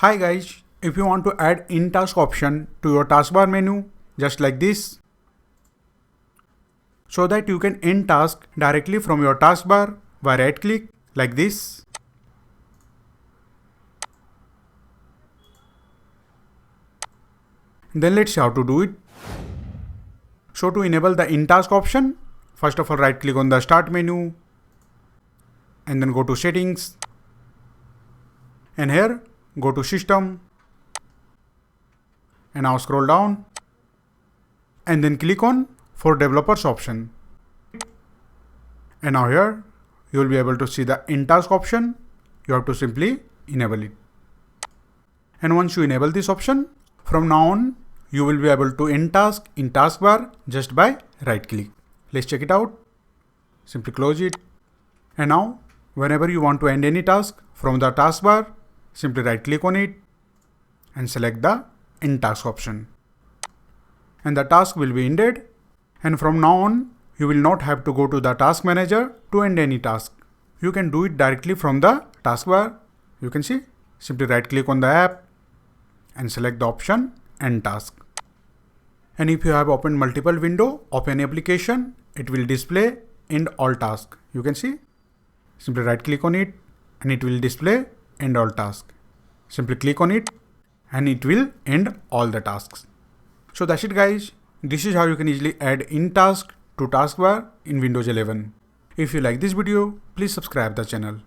Hi guys, if you want to add in task option to your taskbar menu, just like this, so that you can end task directly from your taskbar by right click like this. Then let's see how to do it. So to enable the in task option, first of all right click on the start menu and then go to settings, and here go to system, and now scroll down and then click on for developers option. And now here you will be able to see the in task option. You have to simply enable it. And once you enable this option, from now on you will be able to end task in taskbar just by right click. Let's check it out. Simply close it. And now whenever you want to end any task from the taskbar, simply right click on it and select the end task option. And the task will be ended. And from now on, you will not have to go to the task manager to end any task. You can do it directly from the taskbar. You can see, simply right click on the app and select the option end task. And if you have opened multiple window of any application, it will display end all task. You can see, simply right click on it and it will display end all task. Simply click on it and it will end all the tasks. So that's it guys. This is how you can easily add in task to taskbar in Windows 11. If you like this video, please subscribe the channel.